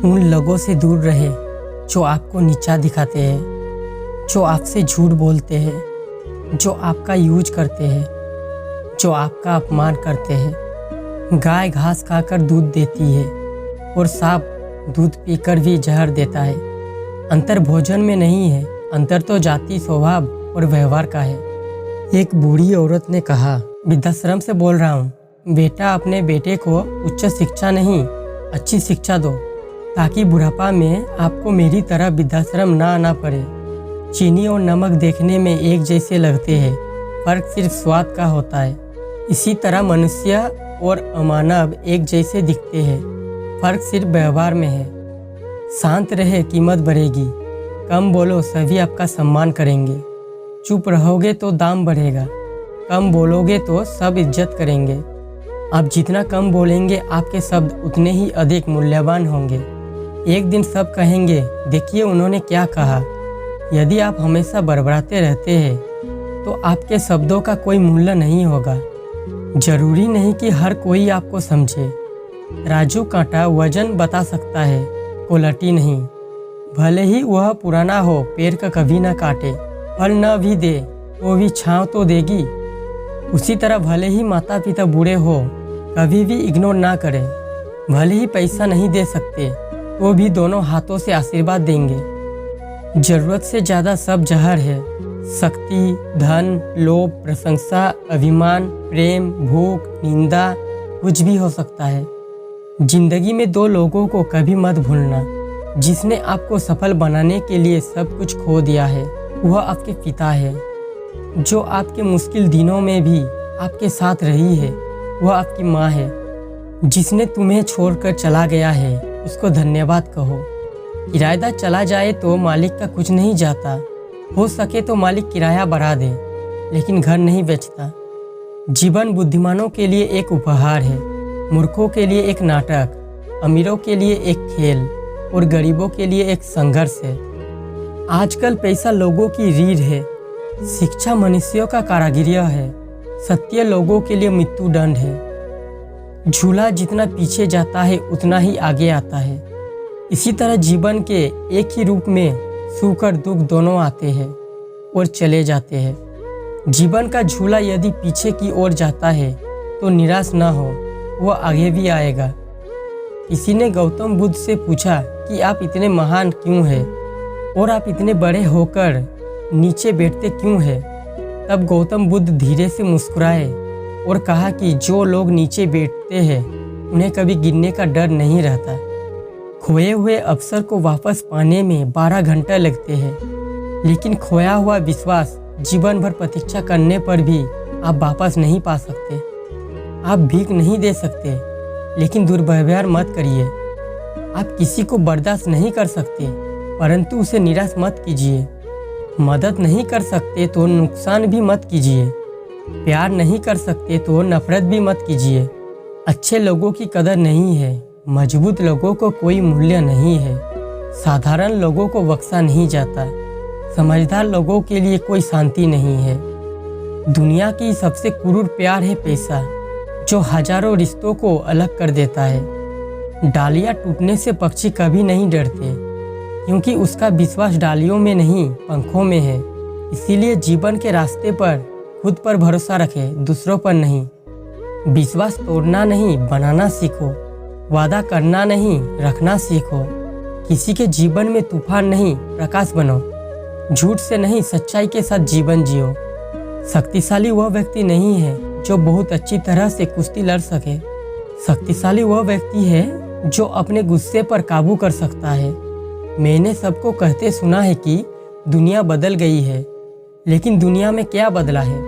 उन लोगों से दूर रहे जो आपको नीचा दिखाते हैं, जो आपसे झूठ बोलते हैं, जो आपका यूज करते हैं, जो आपका अपमान करते हैं। गाय घास खाकर दूध देती है और सांप दूध पीकर भी जहर देता है। अंतर भोजन में नहीं है, अंतर तो जाति, स्वभाव और व्यवहार का है। एक बूढ़ी औरत ने कहा, वृद्धाश्रम से बोल रहा हूँ, बेटा अपने बेटे को उच्च शिक्षा नहीं अच्छी शिक्षा दो, ताकि बुढ़ापा में आपको मेरी तरह वृद्धाश्रम ना आना पड़े। चीनी और नमक देखने में एक जैसे लगते हैं, फर्क सिर्फ स्वाद का होता है। इसी तरह मनुष्य और अमानव एक जैसे दिखते हैं, फर्क सिर्फ व्यवहार में है। शांत रहे, कीमत बढ़ेगी। कम बोलो, सभी आपका सम्मान करेंगे। चुप रहोगे तो दाम बढ़ेगा, कम बोलोगे तो सब इज्जत करेंगे। आप जितना कम बोलेंगे, आपके शब्द उतने ही अधिक मूल्यवान होंगे। एक दिन सब कहेंगे, देखिए उन्होंने क्या कहा। यदि आप हमेशा बड़बड़ाते रहते हैं तो आपके शब्दों का कोई मूल्य नहीं होगा। जरूरी नहीं कि हर कोई आपको समझे। राजू कांटा वजन बता सकता है, क्वालिटी नहीं। भले ही वह पुराना हो, पेड़ का कभी ना काटे। फल न भी दे तो भी छांव तो देगी। उसी तरह भले ही माता पिता बूढ़े हो, कभी भी इग्नोर ना करें। भले ही पैसा नहीं दे सकते तो भी दोनों हाथों से आशीर्वाद देंगे। जरूरत से ज़्यादा सब जहर है। शक्ति, धन, लोभ, प्रशंसा, अभिमान, प्रेम, भूख, निंदा, कुछ भी हो सकता है। जिंदगी में दो लोगों को कभी मत भूलना। जिसने आपको सफल बनाने के लिए सब कुछ खो दिया है, वह आपके पिता है। जो आपके मुश्किल दिनों में भी आपके साथ रही है, वह आपकी माँ है। जिसने तुम्हें छोड़कर चला गया है, उसको धन्यवाद कहो। किराएदार चला जाए तो मालिक का कुछ नहीं जाता। हो सके तो मालिक किराया बढ़ा दे, लेकिन घर नहीं बेचता। जीवन बुद्धिमानों के लिए एक उपहार है, मूर्खों के लिए एक नाटक, अमीरों के लिए एक खेल और गरीबों के लिए एक संघर्ष है। आजकल पैसा लोगों की रीढ़ है, शिक्षा मनुष्यों का कारागिर है, सत्य लोगों के लिए मृत्यु दंड है। झूला जितना पीछे जाता है उतना ही आगे आता है। इसी तरह जीवन के एक ही रूप में सुख और दुख दोनों आते हैं और चले जाते हैं। जीवन का झूला यदि पीछे की ओर जाता है तो निराश न हो, वह आगे भी आएगा। किसी ने गौतम बुद्ध से पूछा कि आप इतने महान क्यों हैं और आप इतने बड़े होकर नीचे बैठते क्यों हैं? तब गौतम बुद्ध धीरे से मुस्कुराए और कहा कि जो लोग नीचे बैठते हैं उन्हें कभी गिरने का डर नहीं रहता। खोए हुए अवसर को वापस पाने में 12 घंटे लगते हैं, लेकिन खोया हुआ विश्वास जीवन भर प्रतीक्षा करने पर भी आप वापस नहीं पा सकते। आप भीख नहीं दे सकते, लेकिन दुर्व्यवहार मत करिए। आप किसी को बर्दाश्त नहीं कर सकते, परंतु उसे निराश मत कीजिए। मदद नहीं कर सकते तो नुकसान भी मत कीजिए। प्यार नहीं कर सकते तो नफरत भी मत कीजिए। अच्छे लोगों की कदर नहीं है, मजबूत लोगों को कोई मूल्य नहीं है। साधारण लोगों को बख्शा नहीं जाता, समझदार लोगों के लिए कोई शांति नहीं है। दुनिया की सबसे क्रूर प्यार है पैसा, जो हजारों रिश्तों को अलग कर देता है। डालियाँ टूटने से पक्षी कभी नहीं डरते, क्योंकि उसका विश्वास डालियों में नहीं पंखों में है। इसीलिए जीवन के रास्ते पर खुद पर भरोसा रखें, दूसरों पर नहीं। विश्वास तोड़ना नहीं, बनाना सीखो। वादा करना नहीं, रखना सीखो। किसी के जीवन में तूफान नहीं, प्रकाश बनो। झूठ से नहीं, सच्चाई के साथ जीवन जियो। शक्तिशाली वह व्यक्ति नहीं है जो बहुत अच्छी तरह से कुश्ती लड़ सके। शक्तिशाली वह व्यक्ति है जो अपने गुस्से पर काबू कर सकता है। मैंने सबको कहते सुना है कि दुनिया बदल गई है, लेकिन दुनिया में क्या बदला है?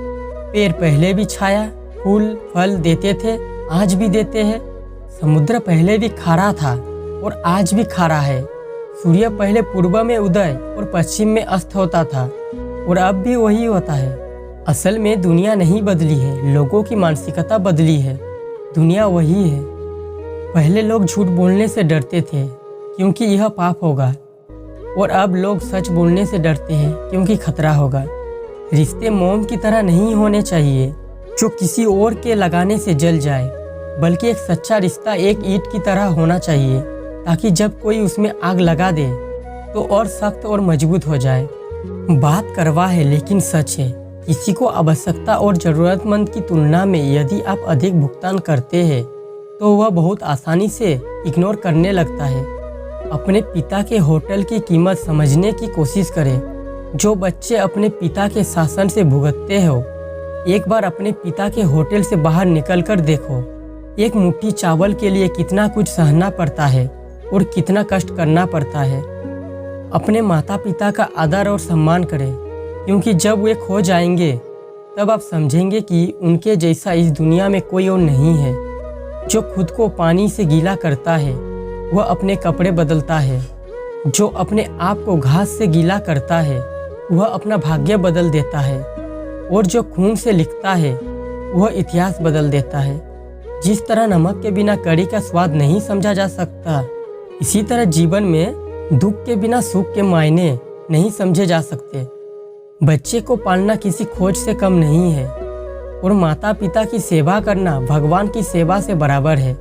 पेड़ पहले भी छाया, फूल फल देते थे, आज भी देते हैं। समुद्र पहले भी खारा था और आज भी खारा है। सूर्य पहले पूर्व में उदय और पश्चिम में अस्त होता था और अब भी वही होता है। असल में दुनिया नहीं बदली है, लोगों की मानसिकता बदली है। दुनिया वही है। पहले लोग झूठ बोलने से डरते थे क्योंकि यह पाप होगा, और अब लोग सच बोलने से डरते हैं क्योंकि खतरा होगा। रिश्ते मोम की तरह नहीं होने चाहिए जो किसी और के लगाने से जल जाए, बल्कि एक सच्चा रिश्ता एक ईंट की तरह होना चाहिए ताकि जब कोई उसमें आग लगा दे तो और सख्त और मजबूत हो जाए। बात करवा है लेकिन सच है, किसी को आवश्यकता और ज़रूरतमंद की तुलना में यदि आप अधिक भुगतान करते हैं तो वह बहुत आसानी से इग्नोर करने लगता है। अपने पिता के होटल की कीमत समझने की कोशिश करें। जो बच्चे अपने पिता के शासन से भुगतते हो, एक बार अपने पिता के होटल से बाहर निकलकर देखो। एक मुट्ठी चावल के लिए कितना कुछ सहना पड़ता है और कितना कष्ट करना पड़ता है। अपने माता पिता का आदर और सम्मान करें, क्योंकि जब वे खो जाएंगे तब आप समझेंगे कि उनके जैसा इस दुनिया में कोई और नहीं है। जो खुद को पानी से गीला करता है वह अपने कपड़े बदलता है। जो अपने आप को घास से गीला करता है वह अपना भाग्य बदल देता है। और जो खून से लिखता है वह इतिहास बदल देता है। जिस तरह नमक के बिना कड़ी का स्वाद नहीं समझा जा सकता, इसी तरह जीवन में दुख के बिना सुख के मायने नहीं समझे जा सकते। बच्चे को पालना किसी खोज से कम नहीं है और माता पिता की सेवा करना भगवान की सेवा से बराबर है।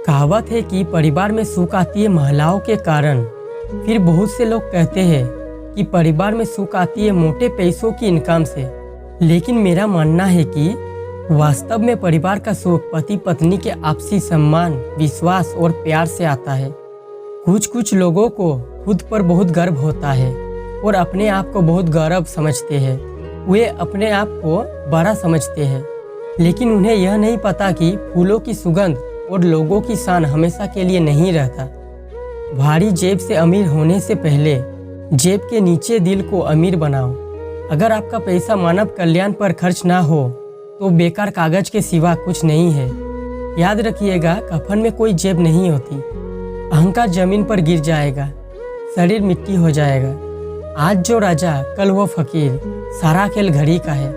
कहावत है कि परिवार में सुख आती है महिलाओं के कारण। फिर बहुत से लोग कहते हैं कि परिवार में सुख आती है मोटे पैसों की इनकम से। लेकिन मेरा मानना है कि वास्तव में परिवार का सुख पति पत्नी के आपसी सम्मान, विश्वास और प्यार से आता है। कुछ लोगों को खुद पर बहुत गर्व होता है और अपने आप को बहुत गौरव समझते हैं। वे अपने आप को बड़ा समझते हैं, लेकिन उन्हें यह नहीं पता कि फूलों की सुगंध और लोगों की शान हमेशा के लिए नहीं रहता। भारी जेब से अमीर होने से पहले जेब के नीचे दिल को अमीर बनाओ। अगर आपका पैसा मानव कल्याण पर खर्च ना हो तो बेकार कागज के सिवा कुछ नहीं है। याद रखिएगा, कफन में कोई जेब नहीं होती। अहंकार जमीन पर गिर जाएगा, शरीर मिट्टी हो जाएगा। आज जो राजा कल वो फकीर, सारा खेल घड़ी का है।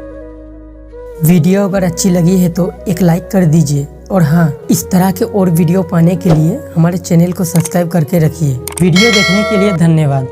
वीडियो अगर अच्छी लगी है तो एक लाइक कर दीजिए और हाँ, इस तरह के और वीडियो पाने के लिए हमारे चैनल को सब्सक्राइब करके रखिए। वीडियो देखने के लिए धन्यवाद।